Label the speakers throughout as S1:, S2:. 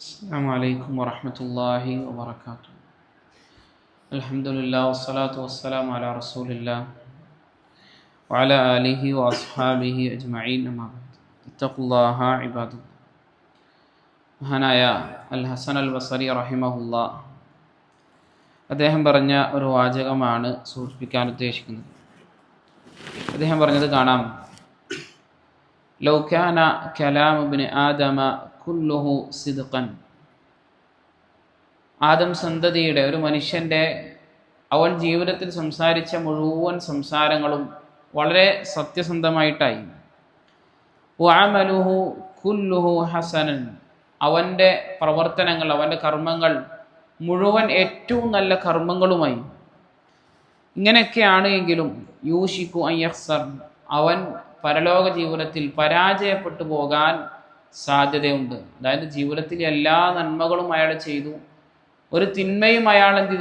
S1: السلام عليكم ورحمة الله وبركاته. الحمد لله والصلاة والسلام على رسول الله وعلى آله وأصحابه أجمعين أما بعد. اتقوا الله عباد الله. മഹാനായ അൽ ഹസൻ അൽ ബസരി റഹിമഹുല്ല അദ്ദേഹം പറഞ്ഞ ഒരു വാചകമാണ് സൂചിപ്പിക്കാൻ ഉദ്ദേശിക്കുന്നത്. അദ്ദേഹം പറഞ്ഞത് കാണാം: ലൗ കാന കലാമു ഇബ്നി ആദമ കുല്ലുഹു സിദ്ഖൻ. ആദം സന്തതിയുടെ ഒരു മനുഷ്യൻ്റെ അവൻ ജീവിതത്തിൽ സംസാരിച്ച മുഴുവൻ സംസാരങ്ങളും വളരെ സത്യസന്ധമായിട്ടായി. വഅമലുഹു കുല്ലുഹു ഹസനൻ. അവൻ്റെ പ്രവർത്തനങ്ങൾ, അവൻ്റെ കർമ്മങ്ങൾ മുഴുവൻ ഏറ്റവും നല്ല കർമ്മങ്ങളുമായി. ഇങ്ങനെയൊക്കെയാണ് എങ്കിലും യൂഷിക്കു അൻ യഖ്സർ, അവൻ പരലോക ജീവിതത്തിൽ പരാജയപ്പെട്ടു പോകാൻ സാധ്യതയുണ്ട്. അതായത് ജീവിതത്തിൽ എല്ലാ നന്മകളും അയാൾ ചെയ്തു, ഒരു തിന്മയും അയാൾ എന്ത്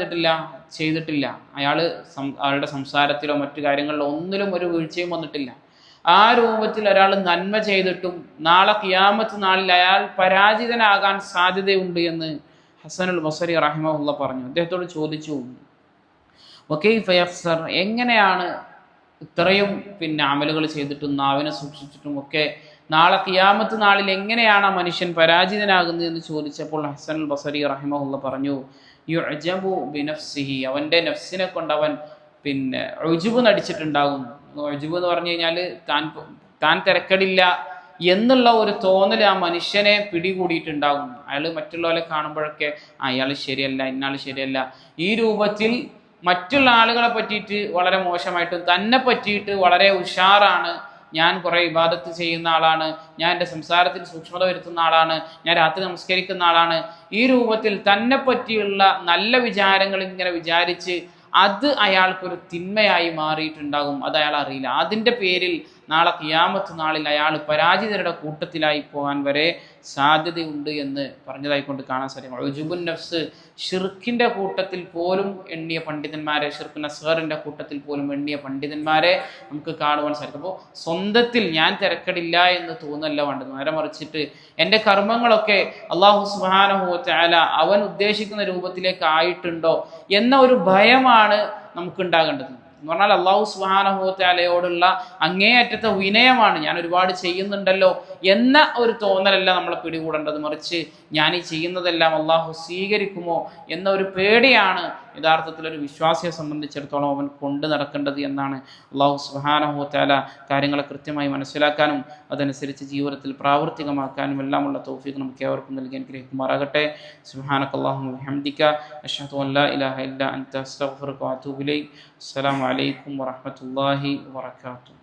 S1: ചെയ്തിട്ടില്ല. അയാളുടെ സംസാരത്തിലോ മറ്റു കാര്യങ്ങളിലോ ഒന്നിലും ഒരു വീഴ്ചയും വന്നിട്ടില്ല. ആ രൂപത്തിൽ ഒരാൾ നന്മ ചെയ്തിട്ടും നാളെ ഖിയാമത്ത് നാളിൽ അയാൾ പരാജിതനാകാൻ സാധ്യതയുണ്ട് എന്ന് ഹസനുൽ ബസരി റഹിമഹുല്ല പറഞ്ഞു. അദ്ദേഹത്തോട് ചോദിച്ചു, വകൈഫ യഖ്സർ, എങ്ങനെയാണ് ഇത്രയും അമലുകൾ ചെയ്തിട്ടും നാവിനെ സൂക്ഷിച്ചിട്ടും ഒക്കെ നാളെ ഖിയാമത്ത് നാളിൽ എങ്ങനെയാണ് ആ മനുഷ്യൻ പരാജിതനാകുന്നത് എന്ന് ചോദിച്ചപ്പോൾ ഹസനുൽ ബസരി റഹിമഹുല്ല പറഞ്ഞു, യുഅ്ജബു ബിനഫ്സിഹി, അവൻ്റെ നഫ്സിനെ കൊണ്ട് അവൻ ഉജ്ബ് നടിച്ചിട്ടുണ്ടാകും. ഉജ്ബ് എന്ന് പറഞ്ഞു കഴിഞ്ഞാൽ താൻ തിരക്കടില്ല എന്നുള്ള ഒരു തോന്നൽ ആ മനുഷ്യനെ പിടികൂടിയിട്ടുണ്ടാകും. അയാൾ മറ്റുള്ളവരെ കാണുമ്പോഴൊക്കെ അയാൾ ശരിയല്ല, ഇന്നാൾ ശരിയല്ല, ഈ രൂപത്തിൽ മറ്റുള്ള ആളുകളെ പറ്റിയിട്ട് വളരെ മോശമായിട്ടും തന്നെ പറ്റിയിട്ട് വളരെ ഉഷാറാണ്, ഞാൻ കുറേ ഇബാദത്ത് ചെയ്യുന്ന ആളാണ്, ഞാൻ എൻ്റെ സംസാരത്തിൽ സൂക്ഷ്മത വരുത്തുന്ന ആളാണ്, ഞാൻ രാത്രി നമസ്കരിക്കുന്ന ആളാണ്, ഈ രൂപത്തിൽ തന്നെ പറ്റിയുള്ള നല്ല വിചാരങ്ങൾ ഇങ്ങനെ വിചാരിച്ച് അത് അയാൾക്കൊരു തിന്മയായി മാറിയിട്ടുണ്ടാകും. അത് അയാൾ അറിയില്ല. അതിൻ്റെ പേരിൽ നാളെ ഖിയാമത്ത് നാളിൽ അയാൾ പരാജിതരുടെ കൂട്ടത്തിലായി പോകാൻ വരെ സാധ്യതയുണ്ട് എന്ന് പറഞ്ഞതായിക്കൊണ്ട് കാണാൻ സാധിക്കും. ഉജ്ബുൻ നഫ്സ് ഷിർക്കിൻ്റെ കൂട്ടത്തിൽ പോലും എണ്ണിയ പണ്ഡിതന്മാരെ, ഷിർക്ക് അസ്ഗറിൻ്റെ കൂട്ടത്തിൽ പോലും എണ്ണിയ പണ്ഡിതന്മാരെ നമുക്ക് കാണുവാൻ സാധിക്കും. അപ്പോൾ സ്വന്തത്തിൽ ഞാൻ തിരക്കടില്ല എന്ന് തോന്നല്ല വേണ്ടത്, നേരെ മറിച്ചിട്ട് എൻ്റെ കർമ്മങ്ങളൊക്കെ അല്ലാഹു സുബ്ഹാനഹു വ തആല അവൻ ഉദ്ദേശിക്കുന്ന രൂപത്തിലേക്ക് ആയിട്ടുണ്ടോ എന്ന ഒരു ഭയമാണ് നമുക്കുണ്ടാകേണ്ടത്. എന്ന് പറഞ്ഞാൽ അല്ലാഹു സുബ്ഹാനഹു വ തആലയോടുള്ള അങ്ങേയറ്റത്തെ വിനയമാണ്. ഞാൻ ഒരുപാട് ചെയ്യുന്നുണ്ടല്ലോ എന്ന ഒരു തോന്നലല്ല നമ്മളെ പിടികൂടേണ്ടത്, മറിച്ച് ഞാൻ ഈ ചെയ്യുന്നതെല്ലാം അല്ലാഹു സ്വീകരിക്കുമോ എന്ന ഒരു പേടിയാണ് യഥാർത്ഥത്തിൽ ഒരു വിശ്വാസിയെ സംബന്ധിച്ചിടത്തോളം അവൻ കൊണ്ടു നടക്കേണ്ടത് എന്നാണ്. അല്ലാഹു സുബ്ഹാനഹു വ തആല കാര്യങ്ങളെ കൃത്യമായി മനസ്സിലാക്കാനും അതനുസരിച്ച് ജീവിതത്തിൽ പ്രാവർത്തികമാക്കാനും എല്ലാമുള്ള തൗഫീഖ് നമുക്ക് ഏവർക്കും നൽകി അനുഗ്രഹിക്കുമാറാകട്ടെ. സുബ്ഹാനകല്ലാഹുമ്മ വബിഹംദിക അശ്ഹദു അൻ ലാ ഇലാഹ ഇല്ലാ അൻത അസ്തഗ്ഫിറുക വഅതൂബു ഇലൈക്. അസ്സലാമു അലൈക്കും വറഹ്മത്തുള്ളാഹി വബറകാതുഹു.